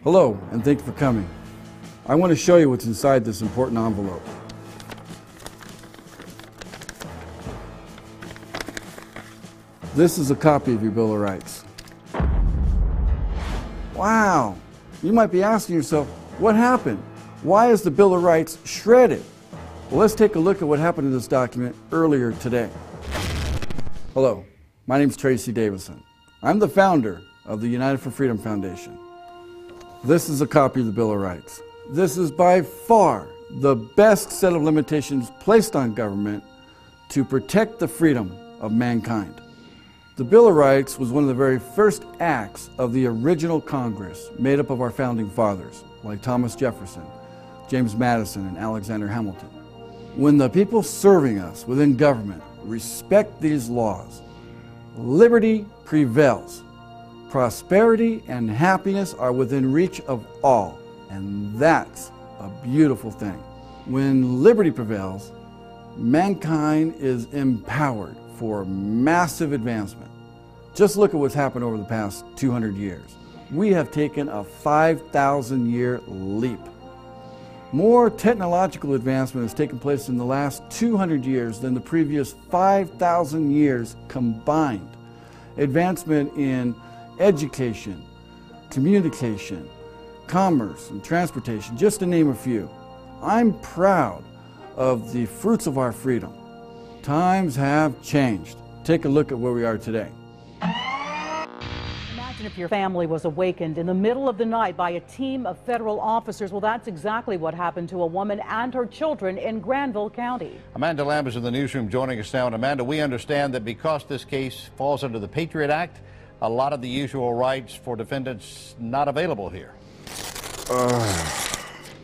Hello, and thank you for coming. I want to show you what's inside this important envelope. This is a copy of your Bill of Rights. Wow! You might be asking yourself, what happened? Why is the Bill of Rights shredded? Well, let's take a look at what happened in this document earlier today. Hello, my name is Tracy Davison. I'm the founder of the United for Freedom Foundation. This is a copy of the Bill of Rights. This is by far the best set of limitations placed on government to protect the freedom of mankind. The Bill of Rights was one of the very first acts of the original Congress made up of our founding fathers, like Thomas Jefferson, James Madison, and Alexander Hamilton. When the people serving us within government respect these laws, liberty prevails. Prosperity and happiness are within reach of all, and that's a beautiful thing. When liberty prevails, mankind is empowered for massive advancement. Just look at what's happened over the past 200 years. We have taken a 5,000-year leap. More technological advancement has taken place in the last 200 years than the previous 5,000 years combined. Advancement in education, communication, commerce, and transportation, just to name a few. I'm proud of the fruits of our freedom. Times have changed. Take a look at where we are today. Imagine if your family was awakened in the middle of the night by a team of federal officers. Well, that's exactly what happened to a woman and her children in Granville County. Amanda Lamb is in the newsroom joining us now. And Amanda, we understand that because this case falls under the Patriot Act, a lot of the usual rights for defendants not available here.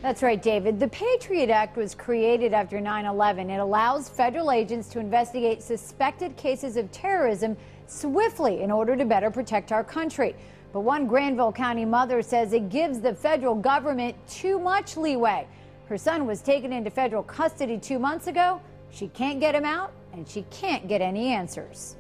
That's right, David. The Patriot Act was created after 9/11. It allows federal agents to investigate suspected cases of terrorism swiftly in order to better protect our country. But one Granville County mother says it gives the federal government too much leeway. Her son was taken into federal custody 2 months ago. She can't get him out, and she can't get any answers.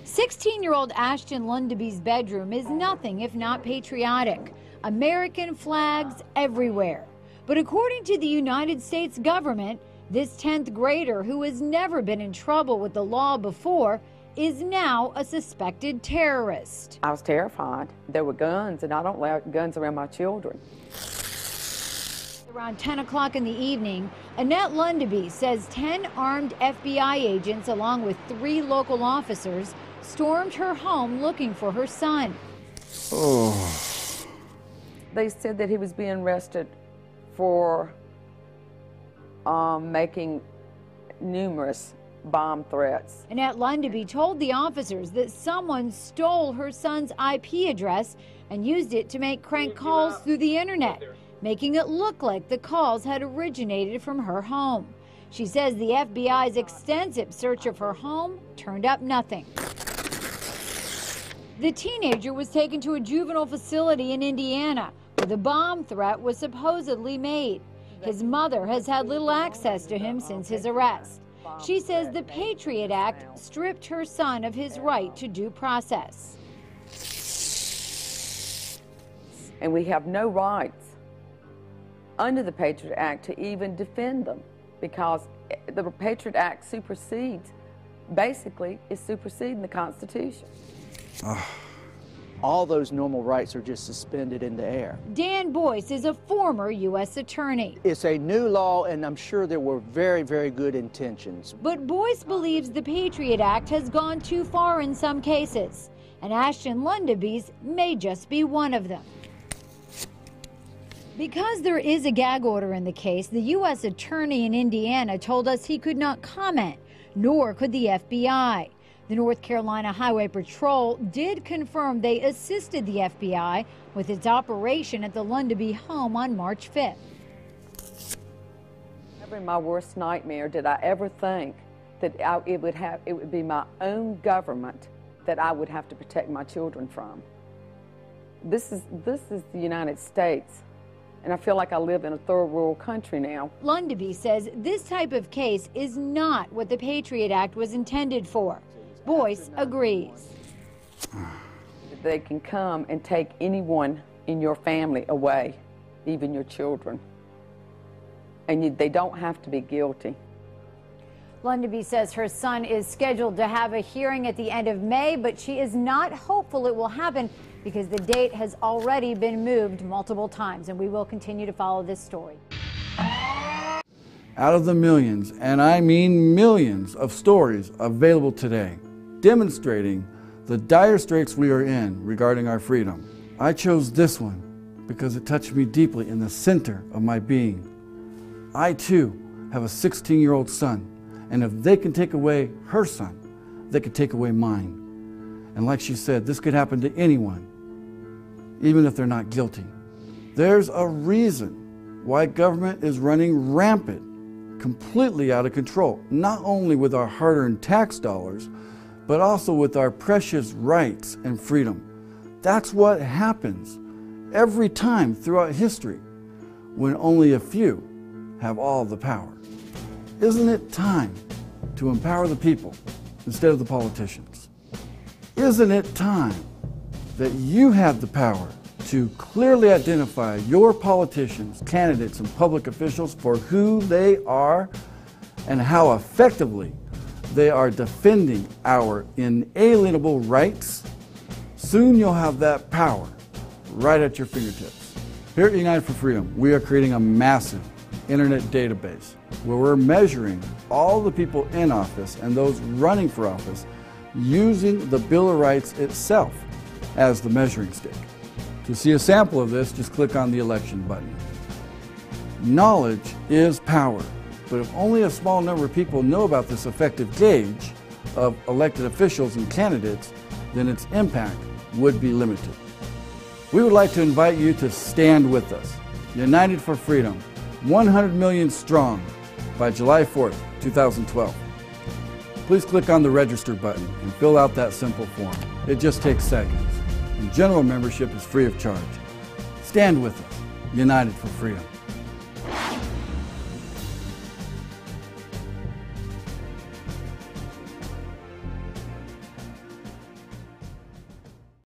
16-year-old Ashton Lundeby's bedroom is nothing if not patriotic. American flags everywhere. But according to the United States government, this 10th grader, who has never been in trouble with the law before, is now a suspected terrorist. I was terrified. There were guns, and I don't allow guns around my children. Around 10 o'clock in the evening, Annette Lundeby says 10 armed FBI agents, along with 3 local officers, stormed her home looking for her son. They said that he was being arrested for making numerous bomb threats. Annette Lundeby told the officers that someone stole her son's IP address and used it to make crank calls through the internet, making it look like the calls had originated from her home. She says the FBI's extensive search of her home turned up nothing. The teenager was taken to a juvenile facility in Indiana, where the bomb threat was supposedly made. His mother has had little access to him since his arrest. She says the Patriot Act stripped her son of his right to due process. And we have no rights under the Patriot Act to even defend them, because the Patriot Act supersedes, basically, is superseding the Constitution. All those normal rights are just suspended in the air. Dan Boyce is a former U.S. attorney. It's a new law, and I'm sure there were very, very good intentions. But Boyce believes the Patriot Act has gone too far in some cases, and Ashton Lundeby's may just be one of them. Because there is a gag order in the case, the U.S. attorney in Indiana told us he could not comment, nor could the FBI. The North Carolina Highway Patrol did confirm they assisted the FBI with its operation at the Lundeby home on March 5th. Never in my worst nightmare did I ever think that it would be my own government that I would have to protect my children from. This is the United States, and I feel like I live in a third world country now. Lundeby says this type of case is not what the Patriot Act was intended for. Boyce agrees. they can come and take anyone in your family away, even your children. And they don't have to be guilty. Lundeby says her son is scheduled to have a hearing at the end of May, but she is not hopeful it will happen because the date has already been moved multiple times, and we will continue to follow this story. Out of the millions, and I mean millions, of stories available today demonstrating the dire straits we are in regarding our freedom, I chose this one because it touched me deeply in the center of my being. I too have a 16-year-old son, and if they can take away her son, they can take away mine. And like she said, this could happen to anyone, even if they're not guilty. There's a reason why government is running rampant, completely out of control, not only with our hard-earned tax dollars, but also with our precious rights and freedom. That's what happens every time throughout history when only a few have all the power. Isn't it time to empower the people instead of the politicians? Isn't it time that you have the power to clearly identify your politicians, candidates, and public officials for who they are and how effectively they are defending our inalienable rights? Soon you'll have that power right at your fingertips. Here at United for Freedom, we are creating a massive internet database where we're measuring all the people in office and those running for office using the Bill of Rights itself as the measuring stick. To see a sample of this, just click on the election button. Knowledge is power, but if only a small number of people know about this effective gauge of elected officials and candidates, then its impact would be limited. We would like to invite you to stand with us, United for Freedom, 100 million strong by July 4th, 2012. Please click on the register button and fill out that simple form. It just takes seconds. And general membership is free of charge. Stand with us, United for Freedom.